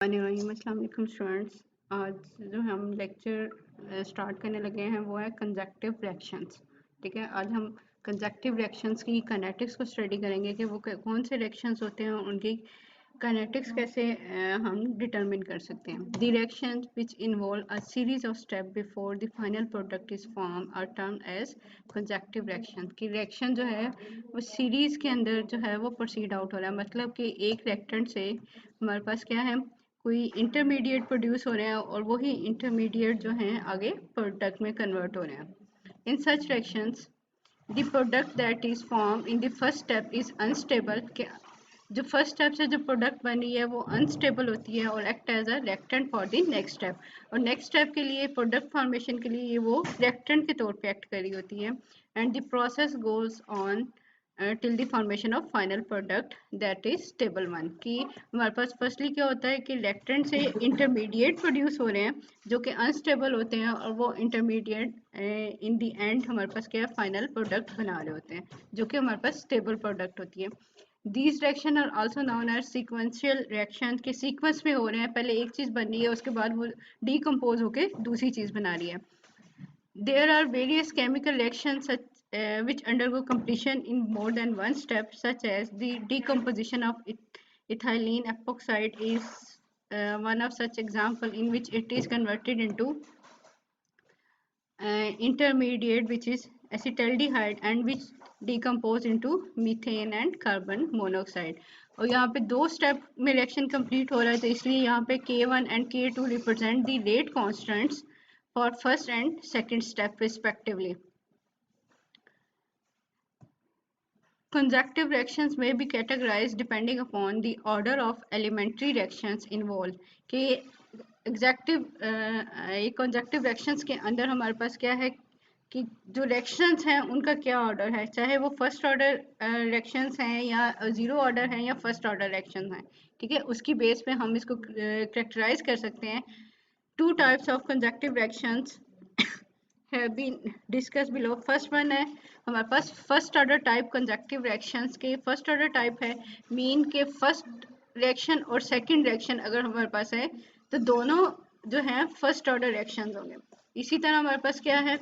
अस्सलाम वालेकुम स्टूडेंट्स। आज जो हम लेक्चर स्टार्ट करने लगे हैं वो है कंजक्टिव रिएक्शंस। ठीक है, आज हम कंजक्टिव रिएक्शंस की काइनेटिक्स को स्टडी करेंगे कि वो कौन से रिएक्शंस होते हैं, उनकी काइनेटिक्स कैसे हम डिटरमिन कर सकते हैं। The reactions which involve a series of step before the final product is form are termed as conjunctive reaction. की रिएक्शन जो है वो सीरीज के अंदर जो है वो प्रोसीड आउट हो रहा है, मतलब कि एक रिएक्टेंट से हमारे पास क्या है, कोई इंटरमीडिएट प्रोड्यूस हो रहे हैं और वही इंटरमीडिएट जो हैं आगे प्रोडक्ट में कन्वर्ट हो रहे हैं। In such reactions the product that is form in the first step is unstable. जो फर्स्ट स्टेप से जो प्रोडक्ट बनी है वो अनस्टेबल होती है और act as a reactant for the next step. और नेक्स्ट स्टेप के लिए प्रोडक्ट फॉर्मेशन के लिए वो रिएक्टेंट के तौर पे एक्ट कर रही होती है। And the process goes on till the formation of final product that is stable one. कि हमारे पास फर्स्टली क्या होता है कि रिएक्टेंट से इंटरमीडिएट प्रोड्यूस हो रहे हैं जो कि अनस्टेबल होते हैं, और वो इंटरमीडिएट इन द एंड हमारे पास क्या है, फाइनल प्रोडक्ट बना रहे होते हैं जो कि हमारे पास स्टेबल प्रोडक्ट होती है। These reaction are also known as sequential reactions, के सीक्वेंस में हो रहे हैं, पहले एक चीज़ बन रही है उसके बाद वो डिकम्पोज होके दूसरी चीज़ बना रही है। There are various chemical reactions which undergo completion in more than one step, such as the decomposition of ethylene epoxide is one of such example in which it is converted into intermediate which is acetaldehyde and which decompose into methane and carbon monoxide। और यहाँ पे दो step में reaction complete हो रहा है, तो इसलिए यहाँ पे K1 and K2 represent the rate constants for first and second step respectively. Conjunctive reactions may be categorized depending upon the order of elementary reactions involved. कि ये conjunctive reactions के अंदर हमारे पास क्या है कि जो reactions हैं उनका क्या order है, चाहे वो first order reactions हैं या zero order हैं या first order reactions हैं। ठीक है, उसकी बेस पे हम इसको characterize कर सकते हैं। Two types of conjunctive reactions have been discussed below. First one है हमारे पास first order type conjunctive reactions के। फर्स्ट ऑर्डर टाइप है मीन के फर्स्ट रिएक्शन और सेकंड रिएक्शन अगर हमारे पास है तो दोनों जो हैं फर्स्ट ऑर्डर रिएक्शंस होंगे। इसी तरह हमारे पास क्या है,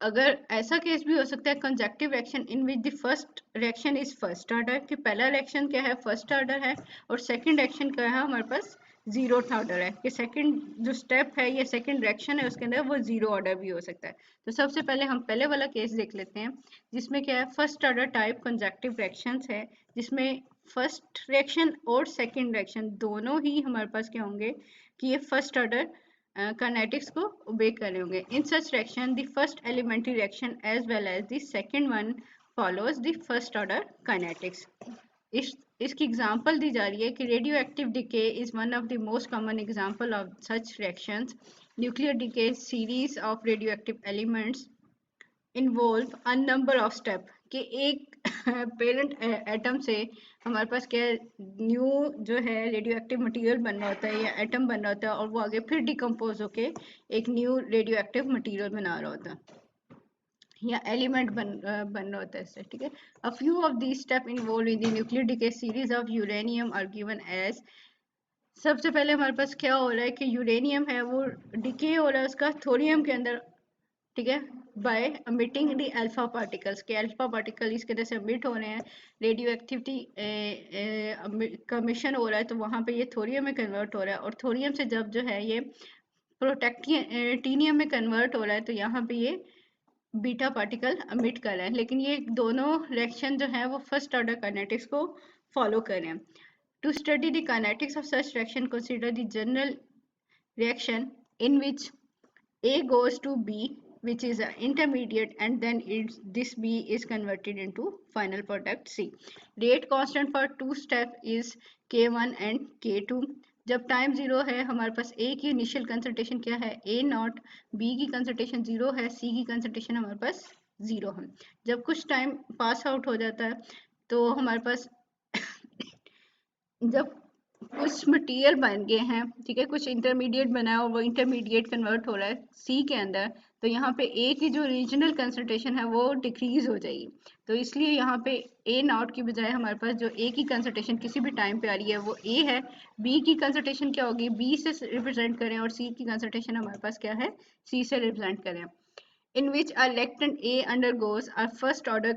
अगर ऐसा केस भी हो सकता है conjunctive reaction in which the first reaction is first order, कि पहला रिएक्शन क्या है, फर्स्ट ऑर्डर है, और सेकंड रिएक्शन क्या है हमारे पास जीरो ऑर्डर है, कि सेकंड जो स्टेप है या सेकंड रिएक्शन है उसके अंदर वो जीरो ऑर्डर भी हो सकता है। तो सबसे पहले हम पहले वाला केस देख लेते हैं जिसमें क्या है, first order type conjunctive reactions है जिसमें फर्स्ट रिएक्शन और सेकंड रिएक्शन दोनों ही हमारे पास क्या होंगे कि ये फर्स्ट ऑर्डर kinetics को obey कर रहे होंगे। In such reaction, the first elementary reaction as well as the second one follows the first order kinetics. इसकी एग्जांपल दी जा रही है कि radioactive decay is one of the most common example of such reactions. Nuclear decay series of radioactive elements involve a number of step, कि एक parent atom से हमारे पास क्या न्यू जो है रेडियो एक्टिव मटीरियल बनना होता है या एटम बनना होता है और वो आगे फिर डिकम्पोज होके एक न्यू रेडियो एक्टिव मटीरियल बना रहा होता है या एलिमेंट बनना होता है इससे। ठीक है, a few of these step involve in the nuclear decay series of uranium are given as. सबसे पहले हमारे पास क्या हो रहा है कि यूरेनियम है वो डिके हो रहा है उसका थोरियम के अंदर। ठीक है, बाय अमिटिंग द अल्फा पार्टिकल्स, के अल्फा पार्टिकल इस तरह से अमिट हो रहे हैं, रेडियो एक्टिविटी का मिशन हो रहा है, तो वहाँ पे ये थोरियम में कन्वर्ट हो रहा है, और थोरियम से जब जो है ये प्रोटेक्टिनियम में कन्वर्ट हो रहा है तो यहाँ पे ये बीटा पार्टिकल अमिट कर रहा है। लेकिन ये दोनों रिएक्शन जो है वो फर्स्ट ऑर्डर काइनेटिक्स को फॉलो कर रहे हैं। To study the kinetics of such reaction consider the general reaction in which A goes to B, which is an intermediate, and then this B is converted into final product C. Rate constant for two step is K1 and K2. जब time zero है हमारे पास A की initial concentration क्या है, A not, B की concentration zero है, C की कंसंट्रेशन हमारे पास जीरो है। जब कुछ टाइम पास आउट हो जाता है तो हमारे पास जब कुछ मटेरियल बन गए हैं, ठीक है, कुछ इंटरमीडिएट बना है और वो इंटरमीडिएट कन्वर्ट हो रहा है सी के अंदर, तो यहाँ पे ए की जो रीजनल कंसंट्रेशन है वो डिक्रीज हो जाएगी। तो इसलिए यहाँ पे ए नॉट की बजाय हमारे पास जो ए की कंसंट्रेशन किसी भी टाइम पे आ रही है वो ए है। बी की कंसंट्रेशन क्या होगी, बी से रिप्रेजेंट करें, और सी की कंसंट्रेशन हमारे पास क्या है, सी से रिप्रेजेंट करें। In which a reactant A undergoes a first order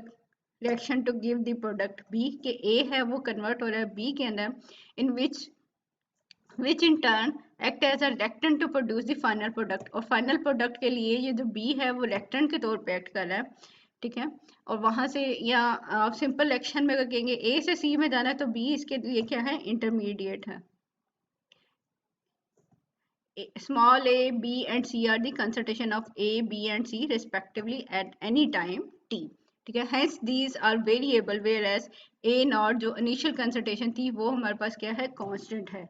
reaction to give the product B, के A है वो convert हो रहा है B के अंदर, in which in turn act as a reactant to produce the final product, और final product के लिए ये जो B है वो reactant के तौर पे act कर रहा है, ठीक है। और वहां से या आप सिंपल एक्शन में कहेंगे A से C में जाना है तो B इसके लिए क्या है, इंटरमीडिएट है। Small a, b and c are the concentration of a, b and c respectively at any time t, ठीक है। Hence these are variable, whereas a not जो initial concentration थी वो हमारे पास क्या है, constant है।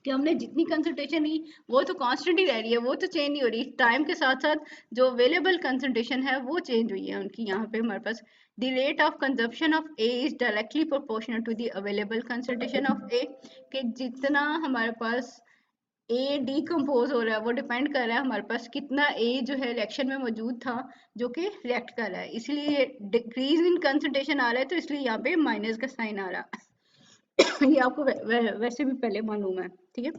कि हमने जितनी कंसंट्रेशन ली वो तो कांस्टेंट ही रह रही है, वो तो चेंज नहीं हो रही। टाइम के साथ साथ जो अवेलेबल कंसंट्रेशन है वो चेंज हुई है उनकी। यहाँ पे हमारे पास the rate of consumption of A is directly proportional to the available concentration of A, कि जितना हमारे पास ए डीकम्पोज हो रहा है वो डिपेंड कर रहा है हमारे पास कितना ए जो है रिएक्शन में मौजूद था जो कि रिएक्ट कर रहा है। इसलिए डिक्रीज इन कंसंट्रेशन आ रहा है, तो इसलिए यहाँ पे माइनस का साइन आ रहा है। ये आपको वैसे भी पहले मालूम है, ठीक है,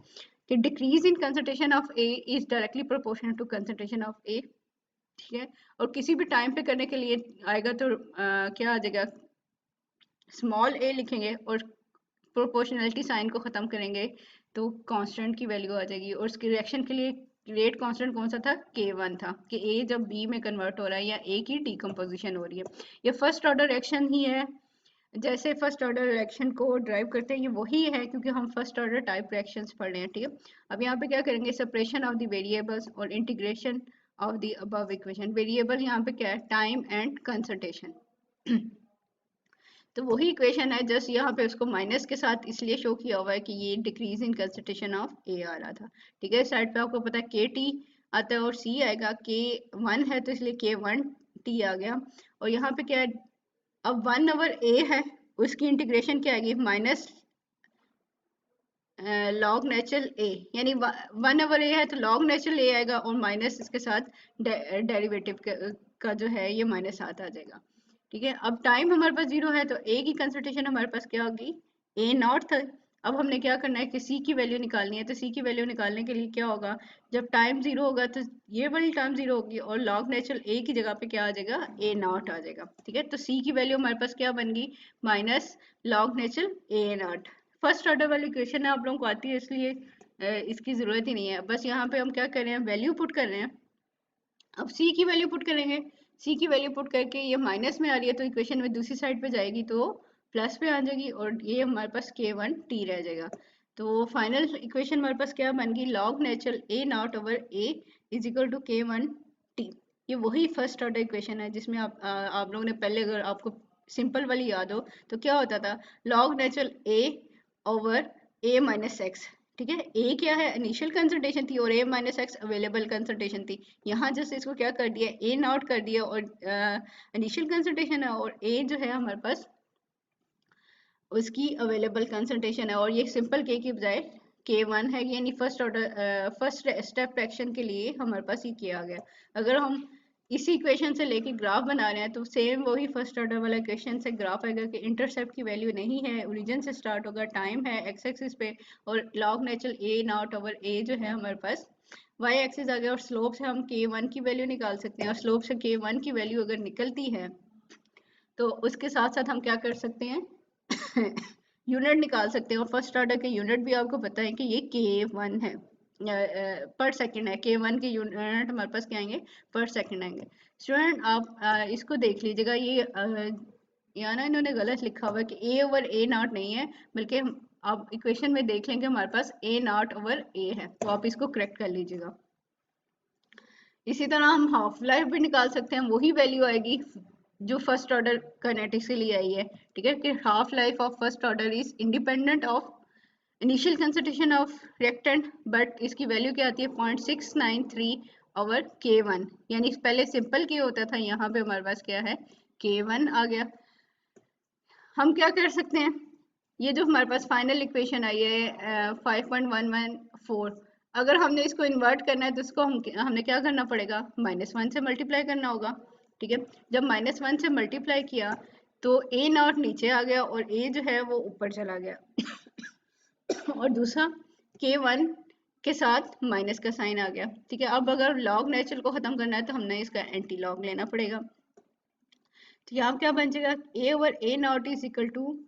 कि decrease in concentration of A is directly proportional to concentration of A, ठीक है। और किसी भी टाइम पे करने के लिए आएगा तो क्या आ जाएगा, स्मॉल ए लिखेंगे और प्रोपोर्शनलिटी साइन को खत्म करेंगे तो कांस्टेंट की वैल्यू आ जाएगी। और उसकी रिएक्शन के लिए रेट कांस्टेंट कौन सा था, K1 था, कि ए जब बी में कन्वर्ट हो रहा है या ए की डीकम्पोजिशन हो रही है। ये फर्स्ट ऑर्डर रिएक्शन ही है, जैसे फर्स्ट ऑर्डर रिएक्शन को ड्राइव करते हैं ये वही है, क्योंकि हम फर्स्ट ऑर्डर टाइप रिएक्शंस पढ़ रहे हैं, ठीक है। अब यहाँ पे क्या करेंगे, सेपरेशन ऑफ द वेरिएबल्स और integration of the above equation. Variable यहाँ पे क्या है, टाइम एंड कंसंट्रेशन। तो वही इक्वेशन है, जस्ट यहाँ पे उसको माइनस के साथ इसलिए शो किया हुआ है कि ये डिक्रीज इन कंसंट्रेशन ऑफ ए आ रहा था, ठीक है। साइड पे आपको पता है के टी आता है और सी आएगा, K1 है तो इसलिए K1T आ गया। और यहाँ पे क्या है, अब 1/a है, उसकी इंटीग्रेशन क्या आएगी, माइनस लॉग नेचुरल ए, यानी 1/a है तो लॉग नेचुरल ए आएगा और माइनस इसके साथ डेरिवेटिव का जो है ये माइनस साथ आ जाएगा, ठीक है। अब टाइम हमारे पास 0 है तो ए की कंसंट्रेशन हमारे पास क्या होगी, ए नॉट था। अब हमने क्या करना है कि सी की वैल्यू निकालनी है, तो सी की वैल्यू निकालने के लिए क्या होगा, जब टाइम 0 होगा तो ये वाली टाइम 0 होगी और लॉग नेचुरल ए की जगह पे क्या आ जाएगा, ए नॉट आ जाएगा, ठीक है। तो सी की वैल्यू हमारे पास क्या बन गई, minus log natural A not. First order वाली इक्वेशन है, आप लोगों को आती है इसलिए इसकी जरूरत ही नहीं है। बस यहाँ पे हम क्या कर रहे हैं, वैल्यू पुट कर रहे हैं। अब सी की वैल्यू पुट करेंगे, सी की वैल्यू पुट करके ये माइनस में आ रही है तो इक्वेशन में दूसरी साइड पे जाएगी तो प्लस पे आ जाएगी और ये हमारे पास K1T रह जाएगा। तो फाइनल इक्वेशन हमारे पास क्या बन गई, log natural A not over A is equal to K1T। ये वही फर्स्ट ऑर्डर इक्वेशन है जिसमें आप लोगों ने पहले, अगर आपको सिंपल वाली याद हो तो क्या होता था, लॉग नेचुरल ए ओवर ए माइनस एक्स, ठीक है। ए क्या है, इनिशियल कंसंट्रेशन थी और ए माइनस एक्स अवेलेबल कंसंट्रेशन थी। यहाँ जस्ट इसको क्या कर दिया, ए नॉट कर दिया और इनिशियल कंसंट्रेशन है और ए जो है हमारे पास उसकी अवेलेबल कंसंट्रेशन है। और ये सिंपल के की बजाय K1 है, यानी first order first step reaction के लिए हमारे पास ये किया गया। अगर हम इसी इक्वेशन से लेके ग्राफ बना रहे हैं तो सेम वही फर्स्ट ऑर्डर वाला इक्वेशन से ग्राफ आएगा कि इंटरसेप्ट की वैल्यू नहीं है, ओरिजिन से स्टार्ट होगा, टाइम है एक्स एक्सिस पे और log natural A not over A जो है हमारे पास वाई एक्सिस आ गया। और स्लोप से हम K1 की वैल्यू निकाल सकते हैं और स्लोप से K1 की वैल्यू अगर निकलती है तो उसके साथ साथ हम क्या कर सकते हैं यूनिट निकाल सकते हैं। और फर्स्ट ऑर्डर के यूनिट भी आपको पता है कि ये K1 है, पर सेकंड है। K1 के यूनिट हमारे पास क्या आएंगे, पर सेकंड आएंगे। स्टूडेंट आप इसको देख लीजिएगा, ये यहाँ ना इन्होंने गलत लिखा हुआ है कि ए ओवर ए नॉट नहीं है, बल्कि आप इक्वेशन में देख लेंगे हमारे पास ए नॉट ओवर ए है, तो आप इसको करेक्ट कर लीजिएगा। इसी तरह हम हाफ लाइफ भी निकाल सकते हैं, वही वैल्यू आएगी जो फर्स्ट ऑर्डर काइनेटिक्स के लिए आई है, ठीक है, कि half life of first order is independent of initial concentration of reactant, but इसकी वैल्यू क्या आती है 0.693 ओवर K1, यानी पहले सिंपल के होता था, यहाँ पे हमारे पास क्या है K1 आ गया। हम क्या कर सकते हैं, ये जो हमारे पास फाइनल इक्वेशन आई है 5.114, अगर हमने इसको इन्वर्ट करना है तो इसको हमने क्या करना पड़ेगा, -1 से मल्टीप्लाई करना होगा। ठीक है, जब -1 से मल्टीप्लाई किया तो ए नॉट नीचे आ गया और ए जो है वो ऊपर चला गया और दूसरा k1 के साथ माइनस का साइन आ गया। ठीक है, अब अगर लॉग नेचुरल को खत्म करना है तो हमने इसका एंटी लॉग लेना पड़ेगा। तो यहाँ क्या बन जाएगा, a over a not is equal to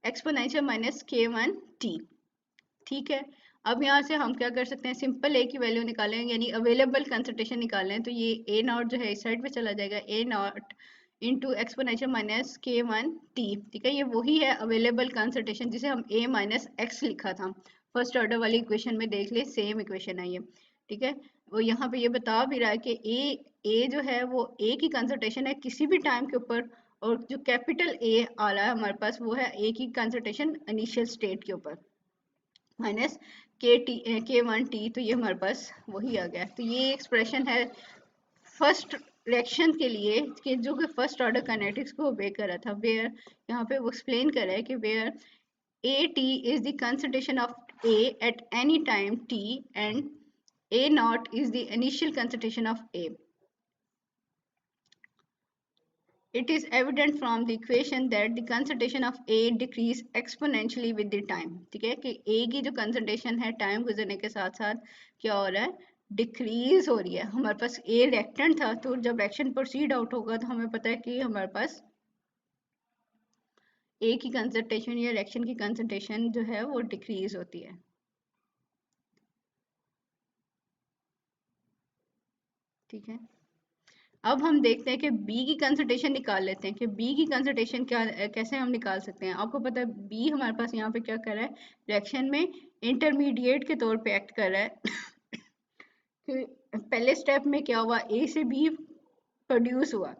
exponential minus k1t। ठीक है, अब यहाँ से हम क्या कर सकते हैं, सिंपल a की वैल्यू निकालें, यानी अवेलेबल कंसंट्रेशन निकालें। तो ये a नॉट जो है इस साइड पे चला जाएगा, a not into exponential minus k1t। ठीक है, ये वही है अवेलेबल कंसंट्रेशन जिसे हम a माइनस एक्स लिखा था फर्स्ट ऑर्डर वाली इक्वेशन में, देख ले सेम इक्वेशन है ये। ठीक है, वो यहाँ पे ये बता भी रहा है कि a जो है वो a की कंसंट्रेशन है किसी भी टाइम के ऊपर, और जो कैपिटल A आ रहा है हमारे पास वो है A की कंसंट्रेशन इनिशियल स्टेट के ऊपर, माइनस k1t। तो ये हमारे पास वही आ गया। तो ये एक्सप्रेशन है फर्स्ट रिएक्शन के लिए कि जो कि फर्स्ट ऑर्डर काइनेटिक्स को ओबे कर रहा था, वेयर यहाँ पे वो एक्सप्लेन कर रहा है कि where AT is the concentration of A at any time t and A naught is the initial concentration of A. It is evident from the equation that the concentration of A decrease exponentially with the time. ठीक है, कि A की जो concentration है time गुजरने के साथ साथ क्या हो रहा है, डिक्रीज हो रही है। हमारे पास A रिएक्टेंट था, तो जब रिएक्शन प्रोसीड आउट होगा तो हमें पता है कि हमारे पास A की कंसंट्रेशन या रिएक्शन की कंसंट्रेशन जो है वो डिक्रीज होती है। ठीक है, अब हम देखते हैं कि B की कंसंट्रेशन निकाल लेते हैं कि B की कंसंट्रेशन क्या कैसे हम निकाल सकते हैं। आपको पता है B हमारे पास यहाँ पे क्या कर रहा है, रिएक्शन में इंटरमीडिएट के तौर पे एक्ट कर रहा है कि पहले स्टेप में क्या हुआ, A से B प्रोड्यूस हुआ।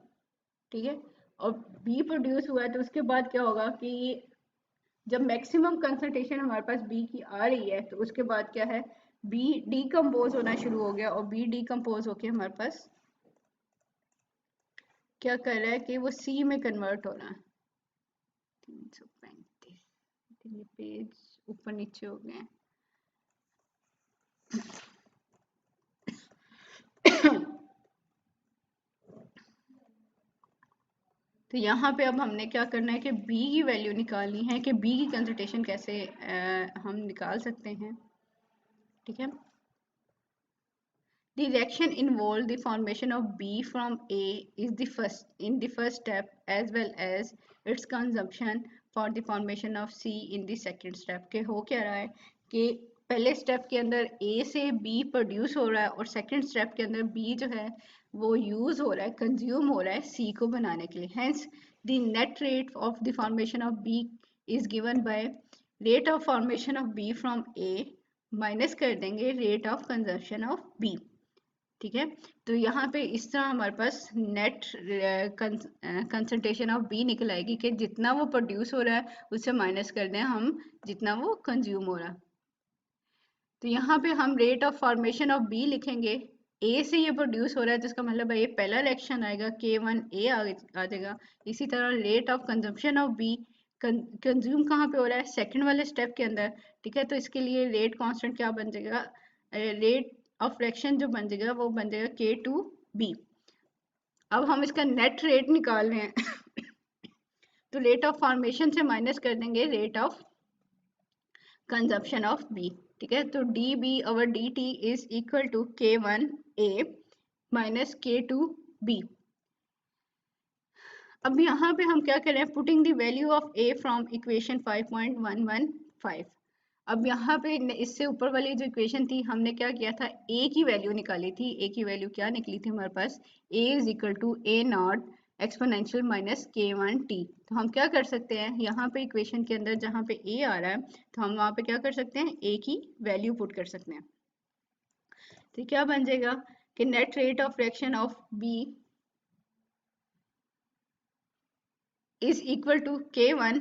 ठीक है, और B प्रोड्यूस हुआ है तो उसके बाद क्या होगा कि जब मैक्सिमम कंसंट्रेशन हमारे पास B की आ रही है तो उसके बाद क्या है, B डीकम्पोज होना शुरू हो गया और B डीकम्पोज होके हमारे पास क्या कर रहा है कि वो C में कन्वर्ट हो रहा है। 335 ये पेज ऊपर नीचे हो गए। तो यहाँ पे अब हमने क्या करना है कि B की वैल्यू निकालनी है कि B की कंसंट्रेशन कैसे हम निकाल सकते हैं। ठीक है, the reaction involved the formation of B from A is the first step as well as its consumption for the formation of C in the second step। के हो क्या रहा है कि पहले स्टेप के अंदर A से B प्रोड्यूस हो रहा है और सेकंड स्टेप के अंदर B जो है वो यूज हो रहा है, कंज्यूम हो रहा है C को बनाने के लिए। Hence the net rate of the formation of B is given by rate of formation of B from A minus कर देंगे rate of consumption of B। ठीक है, तो यहाँ पे इस तरह हमारे पास नेट कंसंट्रेशन ऑफ बी निकल आएगी कि जितना वो प्रोड्यूस हो रहा है उससे माइनस कर दें हम जितना वो कंज्यूम हो रहा है। तो यहाँ पे हम rate of formation of B लिखेंगे, ए से ये प्रोड्यूस हो रहा है तो इसका मतलब है ये पहला रिएक्शन आएगा K1A आ जाएगा। इसी तरह rate of consumption of B, consume कहाँ पे हो रहा है, सेकंड वाले स्टेप के अंदर। ठीक है, तो इसके लिए रेट कांस्टेंट क्या बन जाएगा, रेट ऑफ रिएक्शन जो बन जाएगा वो बन जाएगा K2B। अब हम इसका नेट रेट निकाल रहे हैं तो रेट ऑफ फॉर्मेशन से माइनस कर देंगे rate of consumption of B. ठीक है, तो dB over dt is equal to K1A minus K2B। अब यहाँ पे हम क्या करें, putting the value of A from equation 5.115। अब यहाँ पे इससे ऊपर वाली जो इक्वेशन थी हमने क्या किया था, A की वैल्यू निकाली थी। A की वैल्यू क्या निकली थी हमारे पास, A is equal to A not exponential minus K1t। तो हम क्या कर सकते हैं, यहाँ पे इक्वेशन के अंदर जहाँ पे A आ रहा है तो हम वहाँ पे क्या कर सकते हैं, A की वैल्यू पुट कर सकते हैं। तो क्या बन जाएगा कि net rate of reaction of B is equal to K1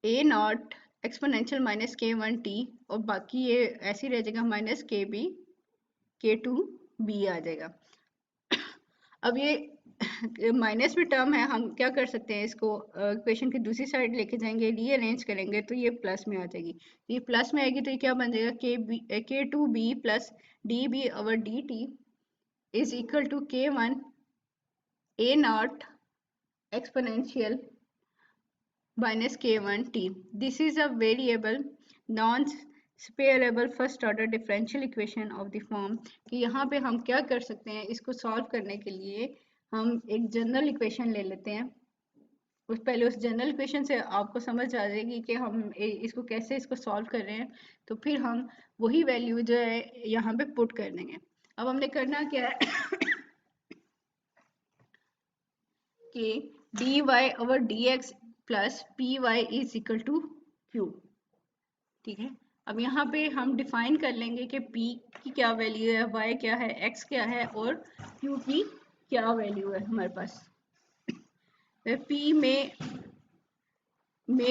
A not exponential minus K1t और बाकी ये ऐसे ही रह जाएगा माइनस KB K2B आ जाएगा। अब ये माइनस में टर्म है, हम क्या कर सकते हैं, इसको इक्वेशन की दूसरी साइड लेके जाएंगे, रीअरेंज करेंगे तो ये प्लस में आ जाएगी। ये प्लस में आएगी तो ये क्या बन जाएगा, k2b plus db over dt is equal to k1 a नॉट exponential minus k1t. This is a variable non-separable first order differential equation of the form कि यहाँ पे हम क्या कर सकते हैं, इसको सॉल्व करने के लिए हम एक जनरल इक्वेशन ले लेते हैं। पहले उस जनरल इक्वेशन से आपको समझ आ जाएगी कि हम इसको कैसे इसको सॉल्व कर रहे हैं, तो फिर हम वही वैल्यू जो है यहाँ पे पुट कर देंगे। अब हमने करना क्या है कि dy over dx plus py is equal to q। ठीक है, अब यहाँ पे हम डिफाइन कर लेंगे कि p की क्या वैल्यू है, y क्या है, x क्या है और q की क्या वैल्यू है हमारे पास। p में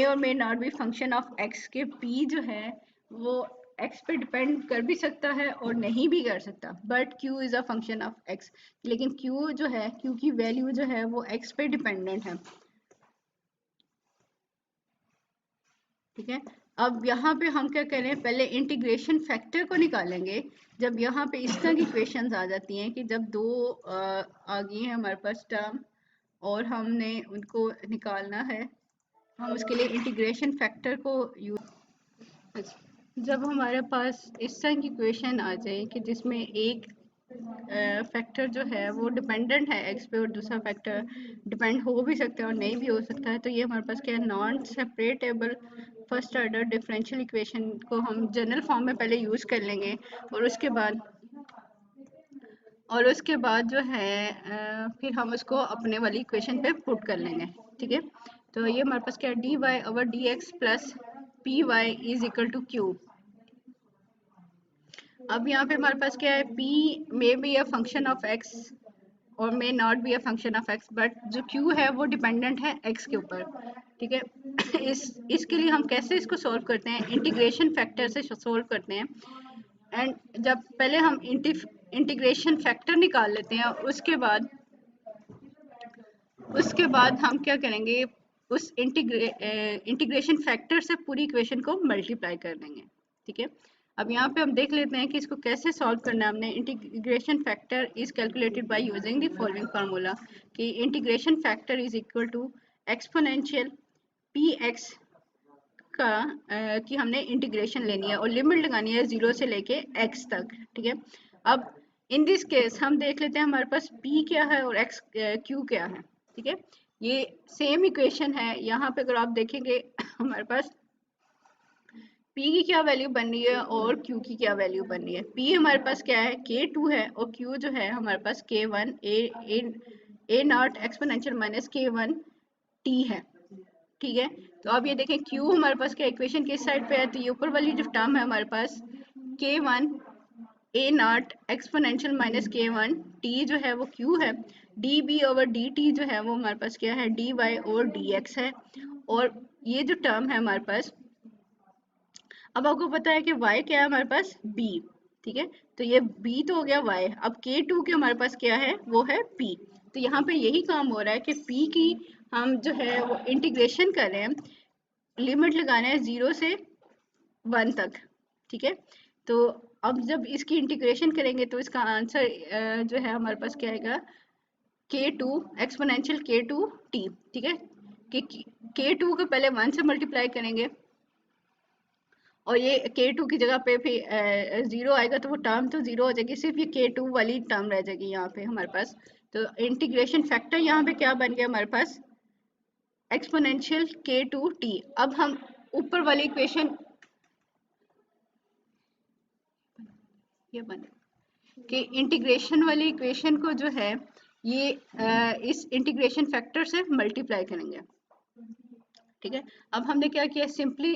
और may not B function of x के p जो है वो x पे डिपेंड कर भी सकता है और नहीं भी कर सकता, but q is a function of x। लेकिन q जो है, q की वैल्यू जो है वो x पे डिपेंडेंट है। ठीक है, अब यहाँ पे हम क्या करें, पहले इंटीग्रेशन फैक्टर को निकालेंगे। जब यहाँ पे इस तरह की क्वेश्चंस आ जाती हैं कि जब दो आ गई हैं हमारे पास टर्म और हमने उनको निकालना है, हम उसके लिए इंटीग्रेशन फैक्टर को यूज। जब हमारे पास इस तरह की क्वेश्चन आ जाए कि जिसमें एक फैक्टर जो है वो डिपेंडेंट है एक्स पे और दूसरा फैक्टर डिपेंड हो भी सकता है और नहीं भी हो सकता है, तो ये हमारे पास क्या है, non separable first order differential equation को हम जनरल फॉर्म में पहले यूज कर लेंगे और उसके बाद जो है फिर हम उसको अपने वाली इक्वेशन पे पुट कर लेंगे। ठीक है, तो ये हमारे पास क्या है, dy over dx plus py is equal to q। अब यहाँ पे हमारे पास क्या है, p may be a function of x और may not be a function of x, but जो q है वो डिपेंडेंट है x के ऊपर। ठीक है, इसके लिए हम कैसे इसको सॉल्व करते हैं, इंटीग्रेशन फैक्टर से सॉल्व करते हैं। एंड जब पहले हम इंटीग्रेशन फैक्टर निकाल लेते हैं, उसके बाद हम क्या करेंगे, उस इंटीग्रेशन फैक्टर से पूरी इक्वेशन को मल्टीप्लाई कर देंगे। ठीक है, अब यहाँ पे हम देख लेते हैं कि इसको कैसे सॉल्व करना है हमने। Integration factor is calculated by using the following formula कि integration factor is equal to exponential P X का कि हमने इंटीग्रेशन लेनी है और लिमिट लगानी है 0 से लेके x तक। ठीक है, अब इन दिस केस हम देख लेते हैं हमारे पास p क्या है और x q क्या है। ठीक है, ये सेम इक्वेशन है। यहाँ पे अगर आप देखेंगे हमारे पास p की क्या वैल्यू बन रही है और q की क्या वैल्यू बन रही है। p हमारे पास क्या है, k2 है और q जो है हमारे पास k1 a not exponential minus k1 t है। ठीक है, तो अब ये देखें q हमारे पास क्या इक्वेशन किस साइड पे है, तो ये ऊपर वाली जो टर्म है हमारे पास k1 a not exponential minus k1 t जो है वो q है। db ओवर dt जो है वो हमारे पास क्या है, dy ओवर dx है। और ये जो टर्म है हमारे पास, अब आपको पता है कि y क्या है हमारे पास, b। ठीक है, तो ये b तो हो गया y। अब k2 के हमारे पास क्या है, वो है p। तो यहाँ पे यही काम हो रहा है कि p की हम जो है वो इंटीग्रेशन कर रहे हैं, लिमिट लगाना है 0 से 1 तक। ठीक है, तो अब जब इसकी इंटीग्रेशन करेंगे तो इसका आंसर जो है हमारे पास क्या आएगा, k2 एक्सपोनेंशियल k2 t। ठीक है, कि k2 को पहले 1 से मल्टीप्लाई करेंगे और ये k2 की जगह पे फिर 0 आएगा तो वो टर्म तो 0 हो जाएगी, सिर्फ ये k2 वाली टर्म रह जाएगी यहाँ पे हमारे पास। तो इंटीग्रेशन फैक्टर यहाँ पे क्या बन गया हमारे पास, एक्सपोनेंशियल k2t। अब हम ऊपर वाली इक्वेशन ये बने कि इंटीग्रेशन वाली इक्वेशन को जो है ये इस इंटीग्रेशन फैक्टर से मल्टीप्लाई करेंगे। ठीक है, अब हमने क्या किया, सिंपली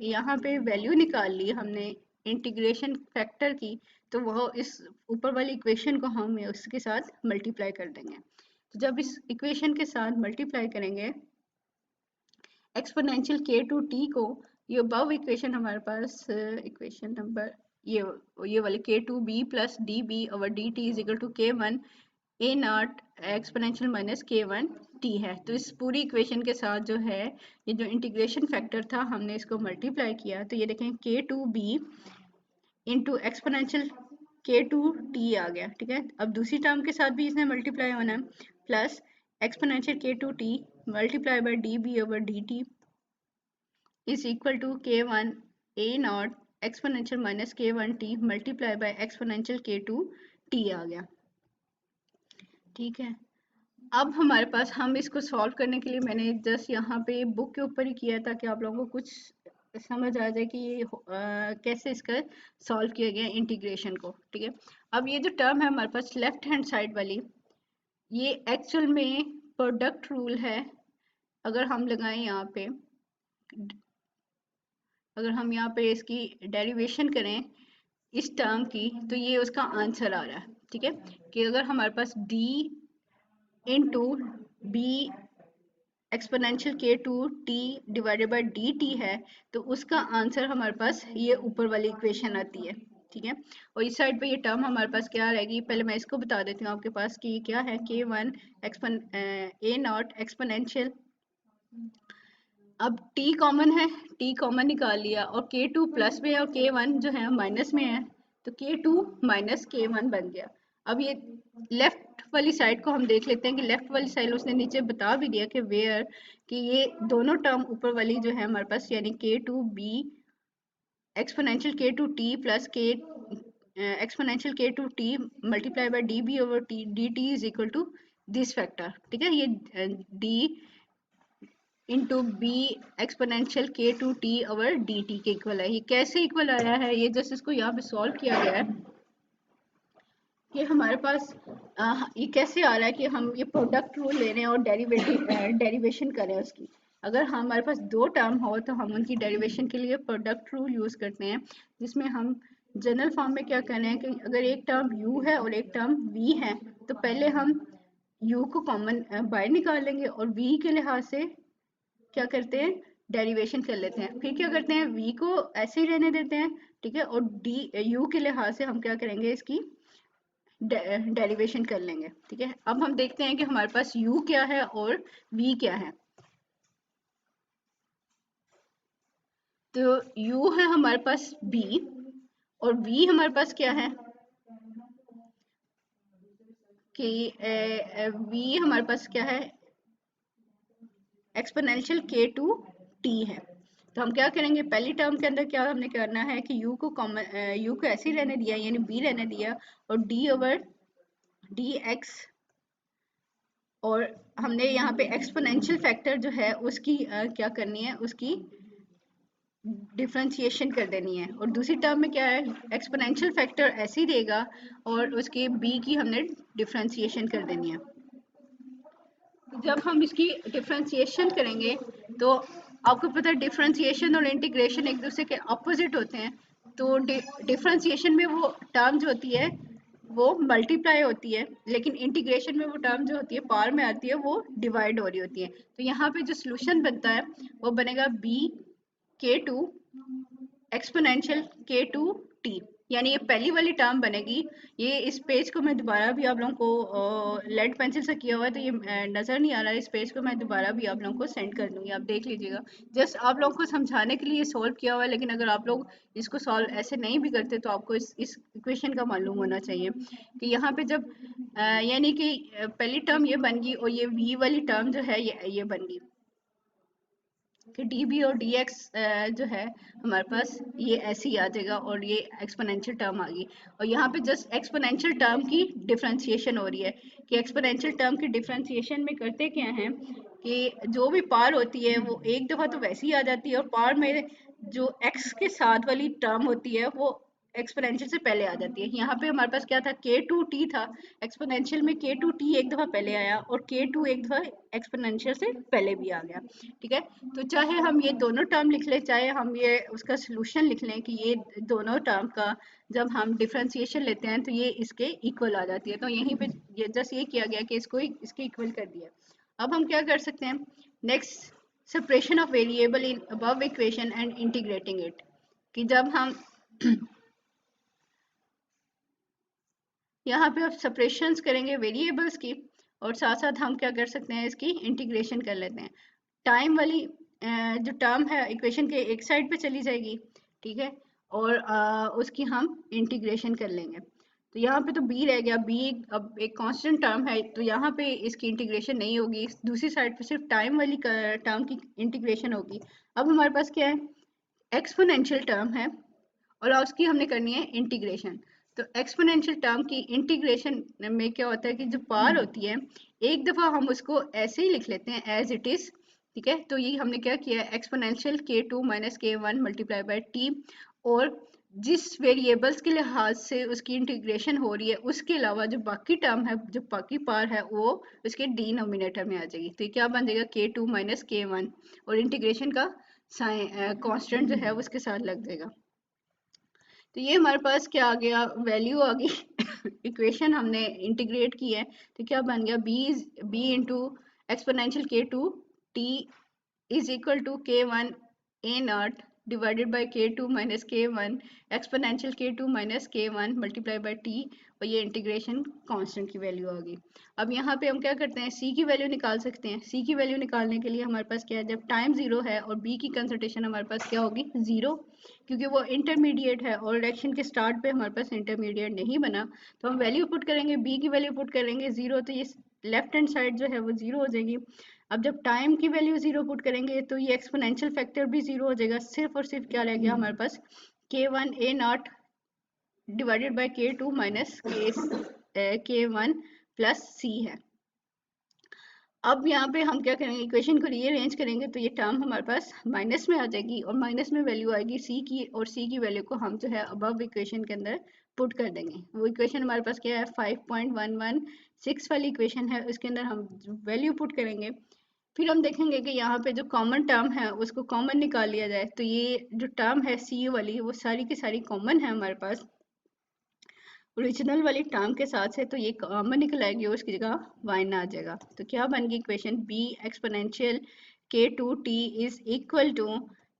यहाँ पे वैल्यू निकाल ली हमने इंटीग्रेशन फैक्टर की, तो वह इस ऊपर वाली इक्वेशन को हम उसके साथ मल्टीप्लाई कर देंगे। तो जब इस इक्वेशन के साथ मल्टीप्लाई करेंगे एक्सपोनेंशियल k2t को, ये अबव इक्वेशन हमारे पास इक्वेशन नंबर ये वाले k2b plus db over dt is equal to k1 A not exponential minus K one T है। तो इस पूरी इक्वेशन के साथ जो है ये जो इंटीग्रेशन फैक्टर था हमने इसको मल्टीप्लाई किया, तो ये देखें के to be into exponential K two T आ गया। ठीक है, अब दूसरी टर्म के साथ भी इसने मल्टीप्लाई होना है, plus exponential K two T multiply by D B over D T is equal to K one A not exponential minus K one T multiply by exponential K two T आ गया। ठीक है, अब हमारे पास हम इसको सॉल्व करने के लिए मैंने जस्ट यहाँ पे बुक के ऊपर ही किया ताकि आप लोगों को कुछ समझ आ जाए कि ये कैसे इसका सॉल्व किया गया इंटीग्रेशन को। ठीक है, अब ये जो टर्म है हमारे पास लेफ्ट हैंड साइड वाली, ये एक्चुअल में प्रोडक्ट रूल है। अगर हम लगाएं यहाँ पे, अगर हम यहाँ पे इसकी डेरिवेशन करें इस टर्म की, तो ये उसका आंसर आ रहा है। ठीक है, कि अगर हमारे पास d into B exponential K two T divided by D T है, तो उसका आंसर हमारे पास ये ऊपर वाली इक्वेशन आती है। ठीक है, और इस साइड पे ये टर्म हमारे पास क्या रहेगी, पहले मैं इसको बता देती हूँ आपके पास कि ये क्या है, के वन एक्सपन ए नॉट एक्सपोनेंशियल, अब t कॉमन है, t कॉमन निकाल लिया, और k2 प्लस में और k1 जो है माइनस में है, तो k2 माइनस k1 बन गया। अब ये लेफ्ट वाली साइड को हम देख लेते हैं कि लेफ्ट वाली साइड उसने नीचे बता भी दिया कि वेयर, कि ये दोनों टर्म ऊपर वाली जो है हमारे पास, यानी k2b exponential k2t plus k exponential k2t multiply by db over t dt is equal to this factor. ठीक है, ये d into B exponential K two T over D T के इक्वल है। ये कैसे इक्वल आया है, ये जस्ट इसको यहाँ पे सॉल्व किया गया है कि हमारे पास ये कैसे आ रहा है कि हम ये प्रोडक्ट रूल ले रहे हैं और डेरिवेशन कर रहे हैं उसकी। अगर हमारे पास दो टर्म हो तो हम उनकी डेरिवेशन के लिए प्रोडक्ट रूल यूज करते हैं, जिसमें हम जनरल फॉर्म में क्या करना है कि अगर एक टर्म u है और एक टर्म v है, तो पहले हम u को कॉमन बाहर निकाल लेंगे और v के लिहाज से क्या करते हैं, डेरिवेशन कर लेते हैं। फिर क्या करते हैं, v को ऐसे ही रहने देते हैं। ठीक है, और u के लिहाज से हम क्या करेंगे, इसकी डेरिवेशन कर लेंगे। ठीक है, अब हम देखते हैं कि हमारे पास u क्या है और v क्या है। तो u है हमारे पास b और v हमारे पास क्या है कि v हमारे पास क्या है, एक्सपोनेंशियल के टू टी है। तो हम क्या करेंगे, पहली टर्म के अंदर क्या हमने करना है कि u को कॉमन u को ऐसे ही रहने दिया, यानी b रहने दिया, और d ओवर डी एक्स, और हमने यहाँ पे एक्सपोनेंशियल फैक्टर जो है उसकी क्या करनी है, उसकी डिफ्रेंशिएशन कर देनी है। और दूसरी टर्म में क्या है, एक्सपोनेंशियल फैक्टर ऐसे ही देगा और उसके b की हमने डिफ्रेंशिएशन कर देनी है। जब हम इसकी डिफ्रेंशिएशन करेंगे तो आपको पता है डिफ्रेंशिएशन और इंटीग्रेशन एक दूसरे के अपोजिट होते हैं। तो डिफ्रेंशिएशन में वो टर्म जो होती है वो मल्टीप्लाई होती है, लेकिन इंटीग्रेशन में वो टर्म जो होती है पावर में आती है वो डिवाइड हो रही होती है। तो यहाँ पे जो सोल्यूशन बनता है वो बनेगा बी के to exponential K two T, यानी ये पहली वाली टर्म बनेगी। ये इस पेज को मैं दोबारा भी आप लोगों को लेड पेंसिल से किया हुआ है, तो ये नज़र नहीं आ रहा है। इस पेज को मैं दोबारा भी आप लोगों को सेंड कर दूंगी, आप देख लीजिएगा। जस्ट आप लोगों को समझाने के लिए सॉल्व किया हुआ है, लेकिन अगर आप लोग इसको सॉल्व ऐसे नहीं भी करते तो आपको इस इक्वेशन का मालूम होना चाहिए कि यहाँ पे जब यानी कि पहली टर्म ये बन गई और ये v वाली टर्म जो है ये बन गई कि db और dx जो है हमारे पास ये ऐसे ही आ जाएगा और ये एक्सपोनेंशियल टर्म आ गई। और यहाँ पे जस्ट एक्सपोनेंशियल टर्म की डिफरेंशिएशन हो रही है कि एक्सपोनेंशियल टर्म की डिफरेंशिएशन में करते क्या हैं कि जो भी पावर होती है वो एक दफ़ा तो वैसे ही आ जाती है, और पावर में जो x के साथ वाली टर्म होती है वो एक्सपोनेंशियल से पहले आ जाती है। यहाँ पे हमारे पास क्या था, k2t था, एक्सपोनेंशियल में k2t एक दफ़ा पहले आया और k2 एक दफ़ा एक्सपोनेंशियल से पहले भी आ गया। ठीक है, तो चाहे हम ये दोनों टर्म लिख लें, चाहे हम ये उसका सोल्यूशन लिख लें कि ये दोनों टर्म का जब हम डिफ्रेंशिएशन लेते हैं तो ये इसके इक्वल आ जाती है। तो यहीं पे ये जस्ट ये किया गया कि इसको इसके इक्वल कर दिया। अब हम क्या कर सकते हैं, next separation of variable in above equation and integrating it, कि जब हम यहाँ पे आप सेपरेशंस करेंगे वेरिएबल्स की, और साथ साथ हम क्या कर सकते हैं, इसकी इंटीग्रेशन कर लेते हैं। टाइम वाली जो टर्म है इक्वेशन के एक साइड पे चली जाएगी, ठीक है, और उसकी हम इंटीग्रेशन कर लेंगे। तो यहाँ पे तो b रह गया, b अब एक कांस्टेंट टर्म है, तो यहाँ पे इसकी इंटीग्रेशन नहीं होगी, दूसरी साइड पे सिर्फ टाइम वाली टर्म की इंटीग्रेशन होगी। अब हमारे पास क्या है, एक्सपोनेंशियल टर्म है, और उसकी हमने करनी है इंटीग्रेशन। तो एक्सपोनेंशियल टर्म की इंटीग्रेशन में क्या होता है कि जो पार होती है, एक दफ़ा हम उसको ऐसे ही लिख लेते हैं एज इट इज़, ठीक है। तो ये हमने क्या किया है, exponential k2 minus k1 multiply by t, और जिस वेरिएबल्स के लिहाज से उसकी इंटीग्रेशन हो रही है उसके अलावा जो बाकी टर्म है, जो बाकी पार है, वो उसके डिनोमिनेटर में आ जाएगी। तो ये क्या बन जाएगा, k2 माइनस k1, और इंटीग्रेशन का साइन कांस्टेंट जो है उसके साथ लग जाएगा। तो ये हमारे पास क्या आ गया, वैल्यू आ गई इक्वेशन हमने इंटीग्रेट की है, तो क्या बन गया, b into exponential k2 t is equal to k1 a nought divided by k2 minus k1 exponential k2 minus k1 multiply by t, और ये इंटीग्रेशन कांस्टेंट की वैल्यू आ गई। अब यहाँ पे हम क्या करते हैं, c की वैल्यू निकाल सकते हैं। c की वैल्यू निकालने के लिए हमारे पास क्या है, जब टाइम जीरो है और b की कंसंट्रेशन हमारे पास क्या होगी, जीरो, क्योंकि वो इंटरमीडिएट है और रिएक्शन के स्टार्ट पे हमारे पास इंटरमीडिएट नहीं बना, तो हम वैल्यू पुट करेंगे, b की वैल्यू पुट करेंगे जीरो, तो ये लेफ्ट हैंड साइड जो है वो जीरो हो जाएगी। अब जब टाइम की वैल्यू जीरो पुट करेंगे तो ये एक्सपोनेंशियल फैक्टर भी जीरो हो जाएगा, सिर्फ और सिर्फ क्या रह गया हमारे पास, k1 a nought divided by k2 minus k1 plus c है। अब यहाँ पे हम क्या करेंगे, इक्वेशन को रीअरेंज करेंगे, तो ये टर्म हमारे पास माइनस में आ जाएगी, और माइनस में वैल्यू आएगी c की, और c की वैल्यू को हम जो है अबव इक्वेशन के अंदर पुट कर देंगे। वो इक्वेशन हमारे पास क्या है, 5.116 वाली इक्वेशन है, उसके अंदर हम वैल्यू पुट करेंगे। फिर हम देखेंगे कि यहाँ पे जो कॉमन टर्म है उसको कॉमन निकाल लिया जाए, तो ये जो टर्म है सी वाली वो सारी की सारी कॉमन है हमारे पास ओरिजिनल वाली टर्म के साथ है, तो ये कॉमन निकल आएगी और उसकी जगह y ना आ जाएगा। तो क्या बन गई equation, b exponential k2t is equal to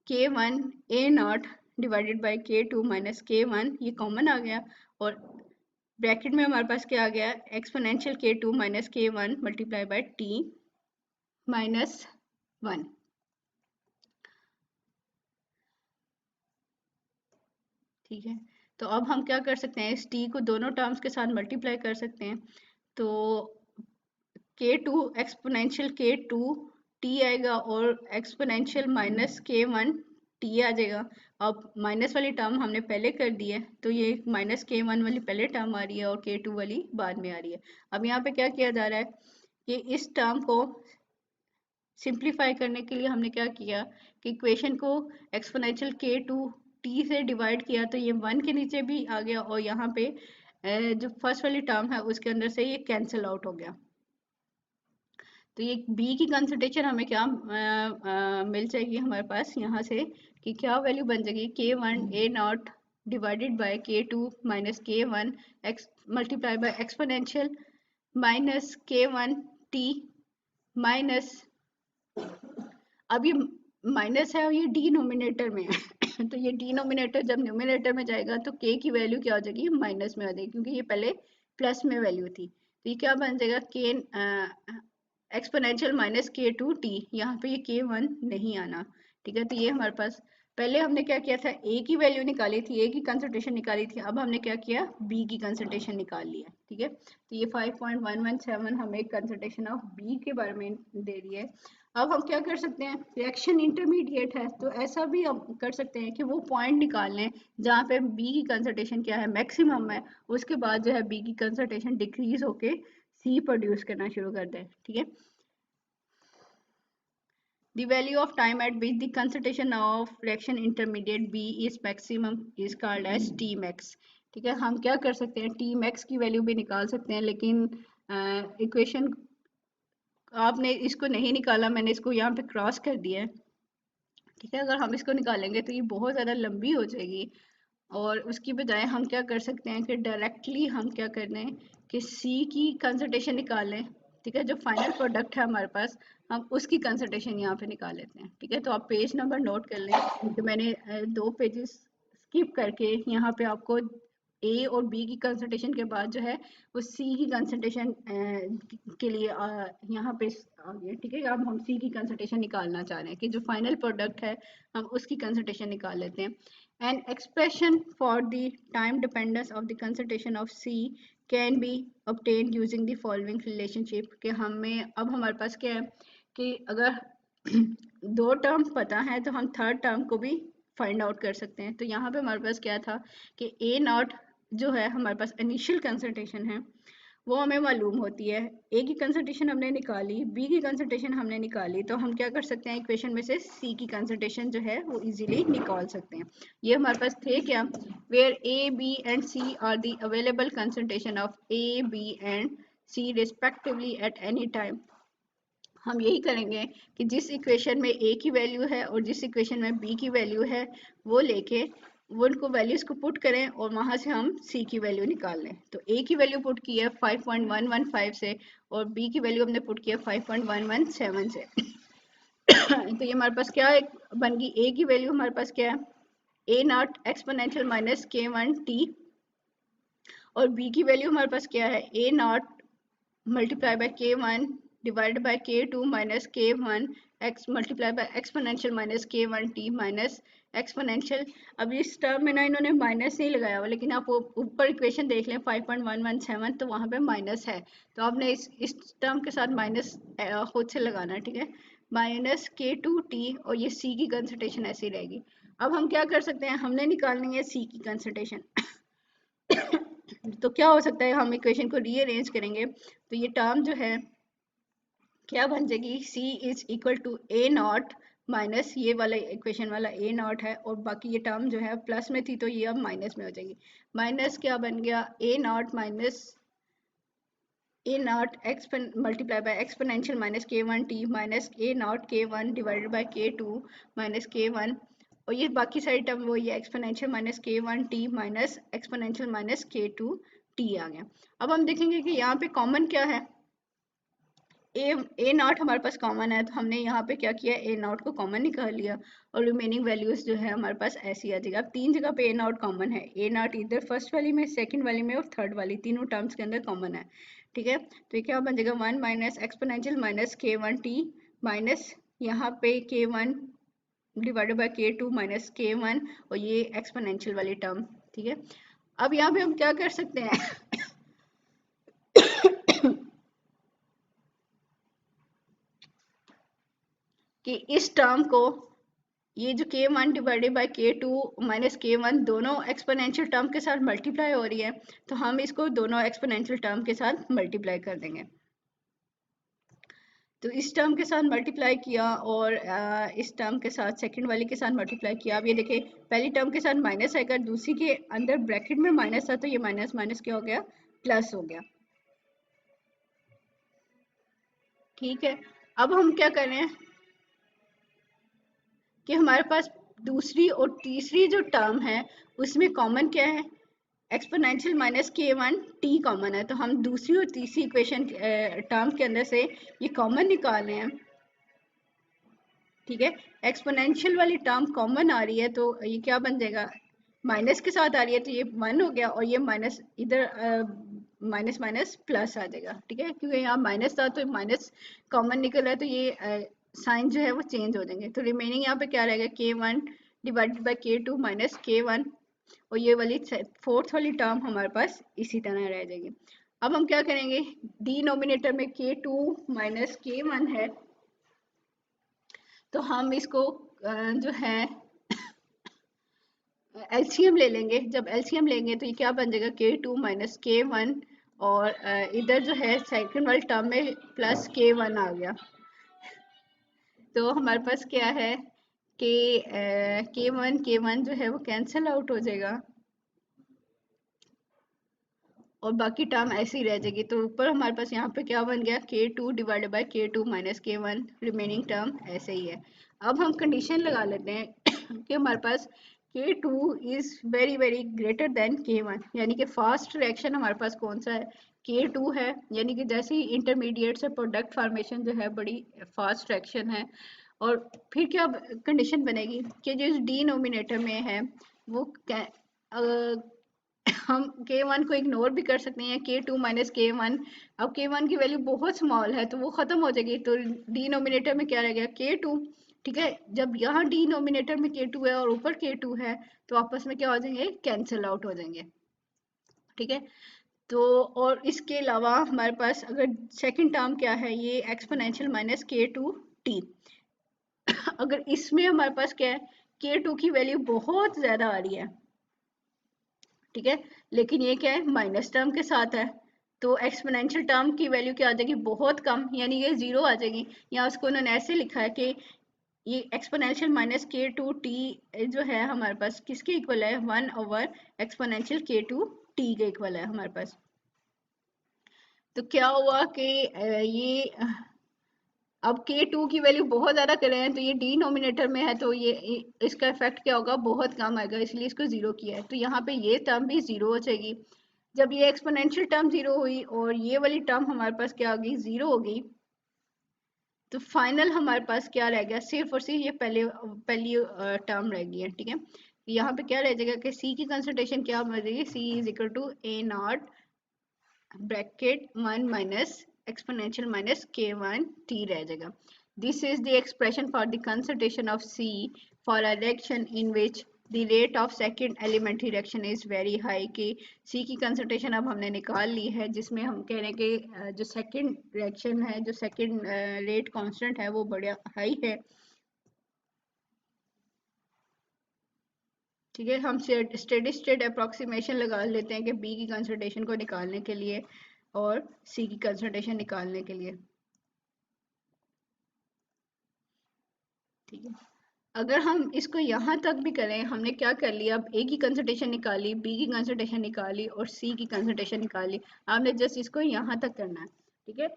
k1 a nought divided by k2 minus k1, ये कॉमन आ गया, और ब्रैकेट में हमारे पास क्या आ गया, exponential k2 minus k1 multiply by t minus 1। ठीक है, तो अब हम क्या कर सकते हैं, इस t को दोनों टर्म्स के साथ मल्टीप्लाई कर सकते हैं। तो k2 एक्सपोनेंशियल k2 t आएगा, और एक्सपोनेंशियल माइनस k1 t आ जाएगा। अब माइनस वाली टर्म हमने पहले कर दी है, तो ये माइनस k1 वाली पहले टर्म आ रही है और k2 वाली बाद में आ रही है। अब यहाँ पे क्या किया जा रहा है कि इस टर्म को सिंप्लीफाई करने के लिए हमने क्या किया कि इक्वेशन को एक्सपोनेंशियल k2 t से डिवाइड किया, तो ये 1 के नीचे भी आ गया, और यहाँ पे जो फर्स्ट वाली टर्म है उसके अंदर से ये कैंसिल आउट हो गया। तो ये b की कंसंट्रेशन हमें क्या मिल जाएगी हमारे पास यहाँ से, कि क्या वैल्यू बन जाएगी, k1 a nought divided by k2 minus k1 x multiply by exponential minus k1 t minus, अब ये माइनस है और ये डिनोमिनेटर में है तो ये डिनोमिनेटर जब न्यूमिनेटर में जाएगा तो k की वैल्यू क्या हो जाएगी, माइनस में आ जाएगी, क्योंकि ये पहले प्लस में वैल्यू थी। तो ये क्या बन जाएगा, k एक्सपोनेंशियल माइनस k2t, यहाँ पे ये k1 नहीं आना। ठीक है, तो ये हमारे पास पहले हमने क्या किया था, a की वैल्यू निकाली थी, a की कंसंट्रेशन निकाली थी, अब हमने क्या किया, b की कंसंट्रेशन निकाल लिया। ठीक है, तो ये 5.117 हमें कंसंट्रेशन ऑफ b के बारे में दे रही है। अब हम क्या कर सकते हैं, रिएक्शन इंटरमीडिएट है, तो ऐसा भी हम कर सकते हैं कि वो पॉइंट निकाल लें जहाँ पे b की कंसंट्रेशन क्या है, मैक्सिमम है, उसके बाद जो है b की कंसंट्रेशन डिक्रीज होके c प्रोड्यूस करना शुरू कर दें। ठीक है, the value of time at which the concentration of reaction intermediate b is maximum is called as tmax। ठीक है, हम क्या कर सकते हैं, tmax की वैल्यू भी निकाल सकते हैं, लेकिन इक्वेशन आपने इसको नहीं निकाला, मैंने इसको यहाँ पे क्रॉस कर दिया है। ठीक है, अगर हम इसको निकालेंगे तो ये बहुत ज़्यादा लंबी हो जाएगी, और उसकी बजाय हम क्या कर सकते हैं कि डायरेक्टली हम क्या कर लें कि C की कंसंट्रेशन निकाल लें। ठीक है, जो फाइनल प्रोडक्ट है हमारे पास, हम उसकी कंसंट्रेशन यहाँ पे निकाल लेते हैं। ठीक है, तो आप पेज नंबर नोट कर लें कि मैंने 2 पेजेस स्किप करके यहाँ पे आपको ए और बी की कंसंट्रेशन के बाद जो है वो सी की कंसंट्रेशन के लिए यहाँ पे आ गया, ठीक है। अब हम सी की कंसंट्रेशन निकालना चाह रहे हैं कि जो फाइनल प्रोडक्ट है हम उसकी कंसंट्रेशन निकाल लेते हैं। An expression for the time dependence of the concentration of C can be obtained using the following relationship, कि हमें अब हमारे पास क्या है कि अगर दो टर्म पता है तो हम थर्ड टर्म को भी फाइंड आउट कर सकते हैं। तो यहाँ पे हमारे पास क्या था कि ए नॉट जो है हमारे पास इनिशियल कंसंट्रेशन है वो हमें मालूम होती है। ए की कंसंट्रेशन हमने निकाली, बी की कंसंट्रेशन हमने निकाली, तो हम क्या कर सकते हैं इक्वेशन में से सी की कंसंट्रेशन जो है वो इजीली निकाल सकते हैं। ये हमारे पास थे क्या, where A B and C are the available concentration of A B and C respectively at any time. हम यही करेंगे कि जिस इक्वेशन में a की वैल्यू है और जिस इक्वेशन में b की वैल्यू है वो लेके वो उनको वैल्यूज को पुट करें और वहां से हम c की वैल्यू निकाल लें। तो a की वैल्यू पुट की है 5.115 से और b की वैल्यू हमने पुट की है 5.117 से। तो ये हमारे पास क्या है बन गई, a की वैल्यू हमारे पास क्या है a not exponential minus k1t और b की वैल्यू हमारे पास क्या है a not multiply by k1 divided by k2 minus k1 x multiply by exponential minus k1t minus exponential। अब इस टर्म में ना इन्होंने माइनस नहीं लगाया हुआ, लेकिन आप ऊपर इक्वेशन देख लें 5.117 तो वहाँ पे माइनस है, तो आपने इस टर्म के साथ माइनस खुद से लगाना है, ठीक है। माइनस k2t और ये c की कंसंट्रेशन ऐसी रहेगी। अब हम क्या कर सकते हैं, हमने निकालनी है c की कंसंट्रेशन। तो क्या हो सकता है, हम इक्वेशन को रीअरेंज करेंगे तो ये टर्म जो है क्या बन जाएगी, c is equal to A not minus ये वाला इक्वेशन वाला ए नॉट है और बाकी ये टर्म जो है प्लस में थी तो ये अब माइनस में हो जाएगी। माइनस क्या बन गया, A not minus A naught एक्सपन multiply by exponential minus k1t minus A naught k1 divided by k2 minus k1 और ये बाकी सारी टर्म वो ये exponential minus k1t minus exponential minus k2t आ गया। अब हम देखेंगे कि यहाँ पे कॉमन क्या है, ए नॉट हमारे पास कॉमन है तो हमने यहाँ पे क्या किया, ए नॉट को कॉमन निकाल लिया और रिमेनिंग वैल्यूज जो है हमारे पास ऐसी आ जाएगी। अब तीन जगह पे ए नॉट कॉमन है, ए नॉट इधर फर्स्ट वाली में, सेकंड वाली में और थर्ड वाली तीनों टर्म्स के अंदर कॉमन है, ठीक है। तो ये क्या बन जाएगा 1 minus exponential minus k1t minus यहाँ पे k1 divided by k2 minus k1 और ये एक्सपोनेंशियल वाली टर्म, ठीक है। अब यहाँ पे हम क्या कर सकते हैं कि इस टर्म को ये जो k1 divided by k2 minus k1 दोनों एक्सपोनेंशियल टर्म के साथ मल्टीप्लाई हो रही है तो हम इसको दोनों एक्सपोनेंशियल टर्म के साथ मल्टीप्लाई कर देंगे। तो इस टर्म के साथ मल्टीप्लाई किया और इस टर्म के साथ सेकंड वाली के साथ मल्टीप्लाई किया। अब ये देखिए पहली टर्म के साथ माइनस आएगा, दूसरी के अंदर ब्रैकेट में माइनस था तो ये माइनस माइनस क्या हो गया, प्लस हो गया, ठीक है। अब हम क्या कर रहे हैं कि हमारे पास दूसरी और तीसरी जो टर्म है उसमें कॉमन क्या है, एक्सपोनेंशियल माइनस k1t कॉमन है, तो हम दूसरी और तीसरी इक्वेशन टर्म के अंदर से ये कॉमन निकाल रहे हैं, ठीक है। एक्सपोनेंशियल वाली टर्म कॉमन आ रही है तो ये क्या बन जाएगा, माइनस के साथ आ रही है तो ये 1 हो गया और ये माइनस इधर माइनस माइनस प्लस आ जाएगा, ठीक है। क्योंकि यहाँ माइनस था तो माइनस कॉमन निकल रहा है तो ये साइन जो है वो चेंज हो जाएंगे। तो रिमेनिंग यहाँ पे क्या रहेगा, k1 divided by k2 minus k1 और ये वाली फोर्थ वाली टर्म हमारे पास इसी तरह रह जाएगी। अब हम क्या करेंगे, डिनोमिनेटर में k2 माइनस k1 है तो हम इसको जो है एलसीएम ले लेंगे। जब एलसीएम लेंगे तो ये क्या बन जाएगा, k2 माइनस k1 और इधर जो है सेकंड वाली टर्म में प्लस k1 आ गया तो हमारे पास क्या है कि k1 जो है वो कैंसिल आउट हो जाएगा और बाकी टर्म ऐसे ही रह जाएगी। तो ऊपर हमारे पास यहाँ पे क्या बन गया, k2 divided by k2 minus k1, remaining term ऐसे ही है। अब हम कंडीशन लगा लेते हैं कि हमारे पास k2 is very very greater than k1, यानी कि फास्ट रिएक्शन हमारे पास कौन सा है, k2 है, यानी कि जैसे ही इंटरमीडिएट से प्रोडक्ट फॉर्मेशन जो है बड़ी फास्ट रिएक्शन है। और फिर क्या कंडीशन बनेगी कि जो डिनोमिनेटर में है वो हम K1 को इग्नोर भी कर सकते हैं, K2 माइनस K1। अब K1 की वैल्यू बहुत स्मॉल है तो वो खत्म हो जाएगी, तो डिनोमिनेटर में क्या रह गया, K2। ठीक है, जब यहाँ डिनोमिनेटर में K2 है और ऊपर K2 है तो आपस में क्या हो जाएंगे, कैंसिल आउट हो जाएंगे। ठीक है, तो और इसके अलावा हमारे पास अगर सेकंड टर्म क्या है, ये एक्सपोनेंशियल माइनस K2t। अगर इसमें हमारे पास क्या है, K2 की वैल्यू बहुत ज्यादा आ रही है, ठीक है, लेकिन ये क्या है, माइनस टर्म के साथ है, तो एक्सपोनेंशियल टर्म की वैल्यू क्या आ जाएगी, बहुत कम, यानी ये जीरो आ जाएगी। या उसको उन्होंने ऐसे लिखा है कि ये एक्सपोनेंशियल माइनस K2t जो है हमारे पास किसके इक्वल है, 1 ओवर एक्सपोनेंशियल K2t के इक्वल है हमारे पास। तो क्या हुआ कि अब K2 की वैल्यू बहुत ज्यादा कर रहे हैं तो ये डिनोमिनेटर में है, तो ये इसका इफेक्ट क्या होगा, बहुत कम आएगा, इसलिए इसको जीरो किया है। तो यहाँ पे ये टर्म भी जीरो हो जाएगी। जब ये एक्सपोनेंशियल टर्म जीरो हुई और ये वाली टर्म हमारे पास क्या होगी, जीरो होगी, तो फाइनल हमारे पास क्या रह गया, सिर्फ और सिर्फ ये पहली टर्म रह गई है। ठीक है, यहाँ पे क्या रह जाएगा कि C की कंसंट्रेशन क्या बन जाएगी, C is equal to A0 bracket 1 minus exponential minus K1t रह जाएगा। This is the expression for the concentration of C for a reaction in which the rate of second elementary reaction is very high. कि C की concentration अब हमने निकाल ली है, जिसमें हम कह रहे हैं कि जो सेकंड रिएक्शन है, जो सेकंड रेट कांस्टेंट है वो बड़ा हाई है। ठीक है, हम स्टेडी स्टेट अप्रोक्सीमेशन लगा लेते हैं कि बी की कंसंट्रेशन को निकालने के लिए और सी की कंसंट्रेशन निकालने के लिए। ठीक है, अगर हम इसको यहाँ तक भी करें, हमने क्या कर लिया, अब ए की कंसंट्रेशन निकाली, बी की कंसंट्रेशन निकाली और सी की कंसंट्रेशन निकाली, आपने जस्ट इसको यहाँ तक करना है। ठीक है,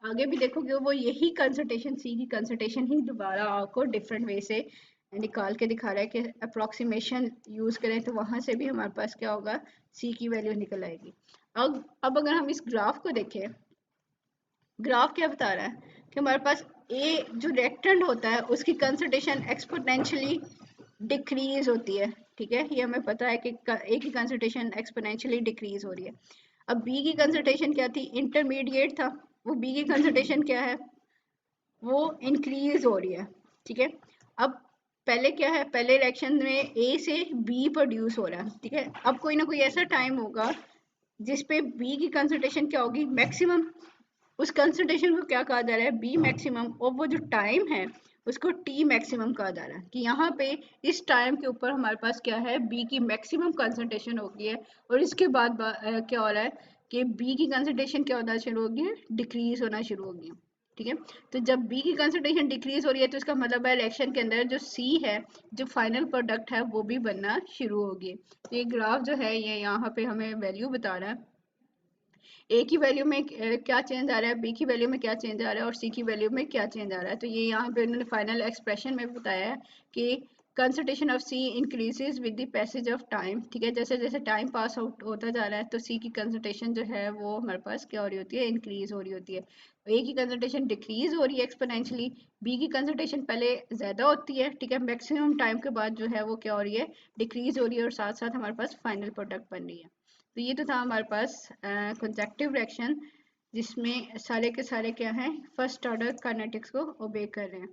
आगे भी देखोगे वो यही कंसंट्रेशन, सी की कंसंट्रेशन ही दोबारा आपको डिफरेंट वे से निकाल के दिखा रहा है कि अप्रोक्सीमेशन यूज करें तो वहां से भी हमारे पास क्या होगा, सी की वैल्यू निकल आएगी। अब अगर हम इस ग्राफ को देखें, ग्राफ क्या बता रहा है कि हमारे पास ए जो रेक्टेंड होता है उसकी कंसंट्रेशन एक्सपोनेंशियली डिक्रीज होती है। ठीक है, ये हमें पता है कि ए की कंसंट्रेशन एक्सपोनेंशियली डिक्रीज हो रही है। अब बी की कंसंट्रेशन क्या थी, इंटरमीडिएट था, वो बी की कंसंट्रेशन क्या है, वो इंक्रीज हो रही है। ठीक है, अब पहले क्या है, पहले रिएक्शन में ए से बी प्रोड्यूस हो रहा है। ठीक है, अब कोई ना कोई ऐसा टाइम होगा जिसपे बी की कंसंट्रेशन क्या होगी, मैक्सिमम। उस कंसंट्रेशन को क्या कहा जा रहा है, बी मैक्सिमम, और वो जो टाइम है उसको टी मैक्सिमम कहा जा रहा है। कि यहाँ पे इस टाइम के ऊपर हमारे पास क्या है, बी की मैक्सिमम कंसंट्रेशन हो गई है और इसके बाद क्या हो रहा है कि बी की कंसंट्रेशन क्या होना शुरू होगी, डिक्रीज होना शुरू होगी। ठीक है, तो जब बी की कंसंट्रेशन डिक्रीज हो रही है तो इसका मतलब है रिएक्शन के अंदर जो सी है, जो फाइनल प्रोडक्ट है, वो भी बनना शुरू होगी। तो ये ग्राफ जो है ये यहाँ पे हमें वैल्यू बता रहा है, ए की वैल्यू में क्या चेंज आ रहा है, बी की वैल्यू में क्या चेंज आ रहा है और सी की वैल्यू में क्या चेंज आ रहा है। तो ये यहाँ पे उन्होंने फाइनल एक्सप्रेशन में बताया है कि concentration of C increases with the passage of time. ठीक है, जैसे जैसे टाइम पास आउट होता जा रहा है तो सी की कंसंट्रेशन जो है वो हमारे पास क्या हो रही होती है, इंक्रीज हो रही होती है। ए की कंसंट्रेशन डिक्रीज हो रही है एक्सपोनेंशियली, बी की कंसंट्रेशन पहले ज़्यादा होती है। ठीक है, मैक्सिमम टाइम के बाद जो है वो क्या हो रही है, डिक्रीज हो रही है और साथ साथ हमारे पास फाइनल प्रोडक्ट बन रही है। तो ये तो था हमारे पास कंजक्टिव रिएक्शन, जिसमें सारे के सारे क्या हैं, फर्स्ट ऑर्डर काइनेटिक्स को ओबे कर रहे हैं।